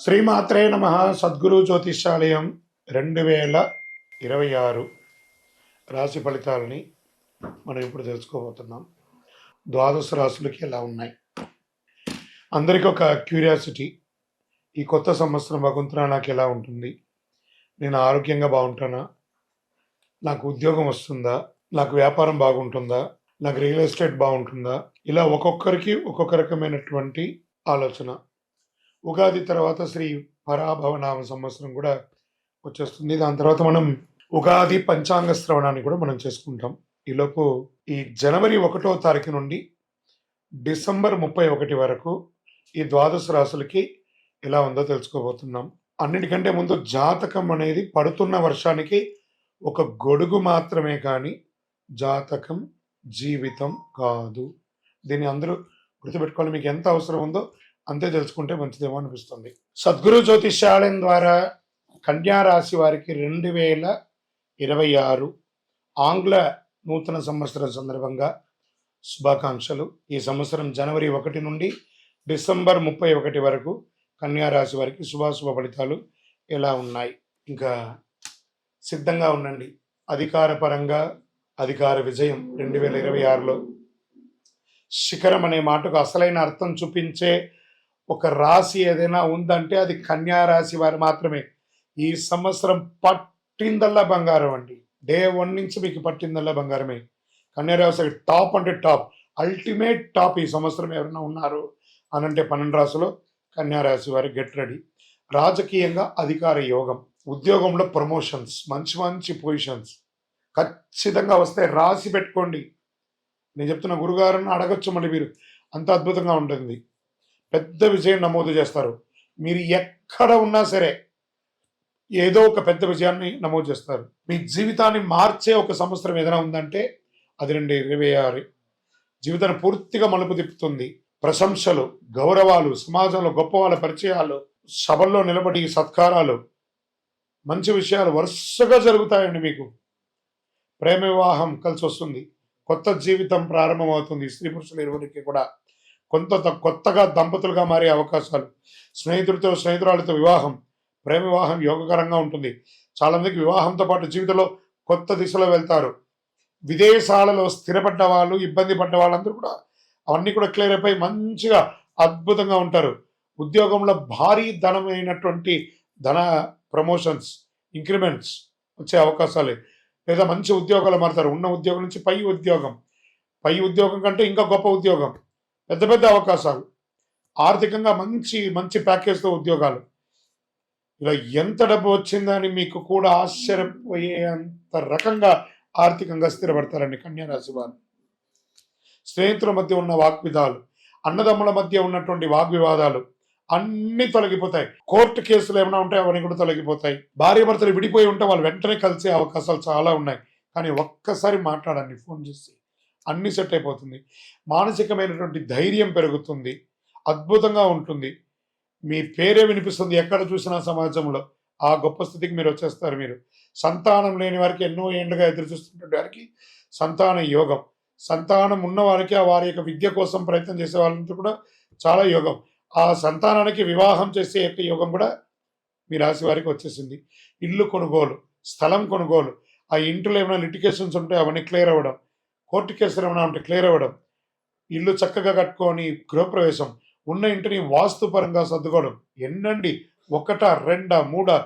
శ్రీమాత్రే నమ. సద్గురు జ్యోతిష్యాలయం 2026 రాశి ఫలితాలని మనం ఇప్పుడు తెలుసుకోబోతున్నాం. ద్వాదశ రాశులకి ఎలా ఉన్నాయి? అందరికీ ఒక క్యూరియాసిటీ, ఈ కొత్త సంవత్సరం భగవంతుడా నాకు ఎలా ఉంటుంది? నేను ఆరోగ్యంగా బాగుంటానా? నాకు ఉద్యోగం వస్తుందా? నాకు వ్యాపారం బాగుంటుందా? నాకు రియల్ ఎస్టేట్ బాగుంటుందా? ఇలా ఒక్కొక్కరికి ఒక్కొక్క రకమైనటువంటి ఆలోచన. ఉగాది తర్వాత శ్రీ పరాభవనామ సంవత్సరం కూడా వచ్చేస్తుంది. దాని తర్వాత మనం ఉగాది పంచాంగ శ్రవణాన్ని కూడా మనం చేసుకుంటాం. ఈలోపు ఈ జనవరి 1వ తారీఖు నుండి డిసెంబర్ 31 వరకు ఈ ద్వాదశ రాశులకి ఎలా ఉందో తెలుసుకోబోతున్నాం. అన్నిటికంటే ముందు జాతకం అనేది పడుతున్న వర్షానికి ఒక గొడుగు మాత్రమే, కానీ జాతకం జీవితం కాదు. దీన్ని అందరూ గుర్తుపెట్టుకోవాలి. మీకు ఎంత అవసరం ఉందో అంతే తెలుసుకుంటే మంచిదేమో అనిపిస్తుంది. సద్గురు జ్యోతిష్యాలయం ద్వారా కన్యా రాశి వారికి 2026 ఆంగ్ల నూతన సంవత్సరం సందర్భంగా శుభాకాంక్షలు. ఈ సంవత్సరం జనవరి 1 నుండి డిసెంబర్ 31 వరకు కన్యా రాశి వారికి శుభాశుభ ఫలితాలు ఎలా ఉన్నాయి? ఇంకా సిద్ధంగా ఉండండి. అధికార పరంగా అధికార విజయం 2026లో శిఖరం అనే మాటకు అసలైన అర్థం చూపించే ఒక రాశి ఏదైనా ఉందంటే అది కన్యా రాశి వారు మాత్రమే. ఈ సంవత్సరం పట్టిందల్లా బంగారం అండి. డే 1 నుంచి మీకు పట్టిందల్లా బంగారమే. కన్యా రాశి టాప్ అంటే టాప్, అల్టిమేట్ టాప్. ఈ సంవత్సరం ఎవరైనా ఉన్నారు అనంటే 12 రాశిలో కన్యా రాశి వారు గెట్ రెడీ. రాజకీయంగా అధికార యోగం, ఉద్యోగంలో ప్రమోషన్స్, మంచి మంచి పొజిషన్స్ ఖచ్చితంగా వస్తాయి. రాసి పెట్టుకోండి. నేను చెప్తున్న గురుగారిని అడగచ్చు, మళ్ళీ మీరు అంత అద్భుతంగా ఉంటుంది. పెద్ద విజయం నమోదు చేస్తారు. మీరు ఎక్కడ ఉన్నా సరే ఏదో ఒక పెద్ద విజయాన్ని నమోదు చేస్తారు. మీ జీవితాన్ని మార్చే ఒక సంవత్సరం ఏదైనా ఉందంటే అది 2026. జీవితాన్ని పూర్తిగా మలుపు తిప్పుతుంది. ప్రశంసలు, గౌరవాలు, సమాజంలో గొప్ప వాళ్ళ పరిచయాలు, సభల్లో నిలబడి సత్కారాలు, మంచి విషయాలు వరుసగా జరుగుతాయండి. మీకు ప్రేమ వివాహం కలిసి వస్తుంది. కొత్త జీవితం ప్రారంభమవుతుంది. స్త్రీ పురుషులు ఇరువురికి కూడా కొత్తగా దంపతులుగా మారే అవకాశాలు, స్నేహితురాలతో వివాహం, ప్రేమ వివాహం యోగకరంగా ఉంటుంది. చాలా మందికి వివాహంతో పాటు జీవితంలో కొత్త దిశలో వెళ్తారు. విదేశాలలో స్థిరపడ్డ వాళ్ళు, ఇబ్బంది పడ్డ వాళ్ళందరూ కూడా అవన్నీ కూడా క్లియర్ అయిపోయి మంచిగా అద్భుతంగా ఉంటారు. ఉద్యోగంలో భారీ ధనమైనటువంటి ధన ప్రమోషన్స్, ఇంక్రిమెంట్స్ వచ్చే అవకాశాలే, లేదా మంచి ఉద్యోగాలు మారుతారు. ఉన్న ఉద్యోగం నుంచి పై ఉద్యోగం కంటే ఇంకా గొప్ప ఉద్యోగం, పెద్ద పెద్ద అవకాశాలు, ఆర్థికంగా మంచి మంచి ప్యాకేజ్తో ఉద్యోగాలు. ఇలా ఎంత డబ్బు వచ్చిందని మీకు కూడా ఆశ్చర్యపోయేంత రకంగా ఆర్థికంగా స్థిరపడతారండి కన్యా రాశి వారు. స్నేహితుల మధ్య ఉన్న వాగ్వివాదాలు, అన్నదమ్ముల మధ్య ఉన్నటువంటి వాగ్వివాదాలు అన్నీ తొలగిపోతాయి. కోర్టు కేసులు ఏమైనా ఉంటే అవన్నీ కూడా తొలగిపోతాయి. భార్య భర్తలు విడిపోయి ఉంటే వాళ్ళు వెంటనే కలిసే అవకాశాలు చాలా ఉన్నాయి. కానీ ఒక్కసారి మాట్లాడండి ఫోన్ చేసి, అన్ని సెట్ అయిపోతుంది. మానసికమైనటువంటి ధైర్యం పెరుగుతుంది. అద్భుతంగా ఉంటుంది. మీ పేరే వినిపిస్తుంది ఎక్కడ చూసినా సమాజంలో. ఆ గొప్ప స్థితికి మీరు వచ్చేస్తారు. మీరు సంతానం లేని వారికి, ఎన్నో ఏళ్ళుగా ఎదురు చూస్తున్నటువంటి వారికి సంతాన యోగం, సంతానం ఉన్న వారికి ఆ వారి యొక్క విద్య కోసం ప్రయత్నం చేసే వాళ్ళంతా కూడా చాలా యోగం. ఆ సంతానానికి వివాహం చేసే యొక్క యోగం కూడా మీ రాశి వారికి వచ్చేసింది. ఇల్లు కొనుగోలు, స్థలం కొనుగోలు, ఆ ఇంట్లో ఏమైనా లిటిగేషన్స్ ఉంటే అవన్నీ క్లియర్ అవ్వడం, కోర్టు కేసులు ఏమైనా ఉంటే క్లియర్ అవ్వడం, ఇల్లు చక్కగా కట్టుకొని గృహప్రవేశం, ఉన్న ఇంటిని వాస్తుపరంగా సర్దుకోవడం. ఎన్నండి, 1, 2, 3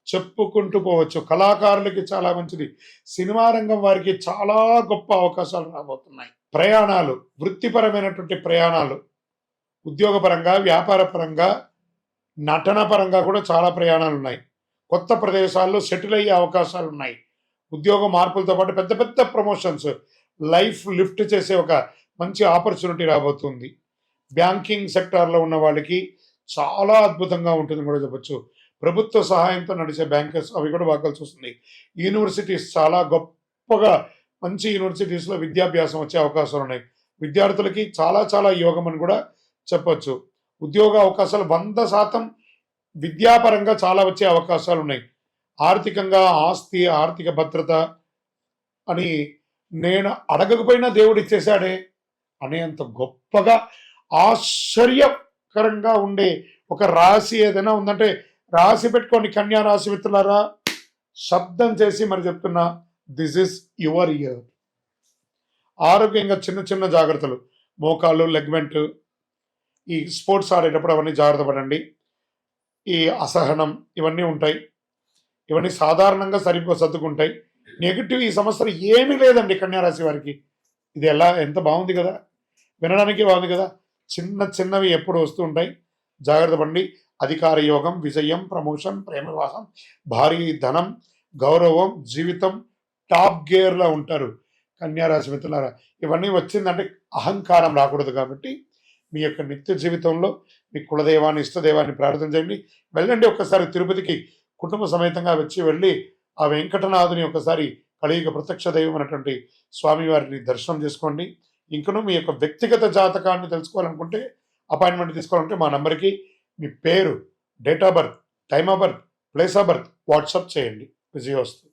చెప్పుకుంటూ పోవచ్చు. కళాకారులకి చాలా మంచిది. సినిమా రంగం వారికి చాలా గొప్ప అవకాశాలు రాబోతున్నాయి. ప్రయాణాలు, వృత్తిపరమైనటువంటి ప్రయాణాలు, ఉద్యోగపరంగా, వ్యాపార పరంగా, నటన పరంగా కూడా చాలా ప్రయాణాలు ఉన్నాయి. కొత్త ప్రదేశాల్లో సెటిల్ అయ్యే అవకాశాలు ఉన్నాయి. ఉద్యోగ మార్పులతో పాటు పెద్ద పెద్ద ప్రమోషన్స్, లైఫ్ లిఫ్ట్ చేసే ఒక మంచి ఆపర్చునిటీ రాబోతుంది. బ్యాంకింగ్ సెక్టార్లో ఉన్న వాళ్ళకి చాలా అద్భుతంగా ఉంటుంది కూడా చెప్పచ్చు. ప్రభుత్వ సహాయంతో నడిచే బ్యాంకర్స్ అవి కూడా బాగా కలిసి వస్తుంది. యూనివర్సిటీస్ చాలా గొప్పగా మంచి యూనివర్సిటీస్లో విద్యాభ్యాసం వచ్చే అవకాశాలు ఉన్నాయి. విద్యార్థులకి చాలా చాలా యోగం అని కూడా చెప్పచ్చు. ఉద్యోగ అవకాశాలు 100% విద్యాపరంగా చాలా వచ్చే అవకాశాలు ఉన్నాయి. ఆర్థికంగా ఆస్తి, ఆర్థిక భద్రత అని నేను అడగకపోయినా దేవుడు ఇచ్చేశాడే అనేంత గొప్పగా ఆశ్చర్యకరంగా ఉండే ఒక రాశి ఏదైనా ఉందంటే రాసి పెట్టుకోండి కన్యా రాశి మిత్రులారా. శబ్దం చేసి మరి చెప్తున్నా, దిస్ ఇస్ యువర్ ఇయర్. ఆరోగ్యంగా చిన్న చిన్న జాగ్రత్తలు, మోకాళ్ళు, లెగ్మెంట్, ఈ స్పోర్ట్స్ ఆడేటప్పుడు అవన్నీ జాగ్రత్త పడండి. ఈ అసహనం ఇవన్నీ ఉంటాయి, ఇవన్నీ సాధారణంగా సర్దుకుంటాయి. నెగిటివ్ ఈ సంవత్సరం ఏమీ లేదండి కన్యారాశి వారికి. ఇది ఎంత బాగుంది కదా, వినడానికి బాగుంది కదా. చిన్న చిన్నవి ఎప్పుడు వస్తూ ఉంటాయి, జాగ్రత్త పడండి. అధికార యోగం, విజయం, ప్రమోషన్, ప్రేమ వివాహం, భారీ ధనం, గౌరవం, జీవితం టాప్ గేర్లో ఉంటారు కన్యారాశి మిత్రులారా. ఇవన్నీ వచ్చిందంటే అహంకారం రాకూడదు. కాబట్టి మీ యొక్క నిత్య జీవితంలో మీ కులదైవాన్ని, ఇష్టదైవాన్ని ప్రార్థన చేయండి. వెళ్ళండి ఒక్కసారి తిరుపతికి కుటుంబ సమేతంగా వెళ్ళి ఆ వెంకటనాథుని ఒకసారి కలియుగ ప్రత్యక్ష దైవం అనేటువంటి స్వామివారిని దర్శనం చేసుకోండి. ఇంకనూ మీ యొక్క వ్యక్తిగత జాతకాన్ని తెలుసుకోవాలనుకుంటే, అపాయింట్మెంట్ తీసుకోవాలంటే మా నంబర్కి మీ పేరు, date of birth, time of birth, place of birth WhatsApp చేయండి. విజయోస్తు.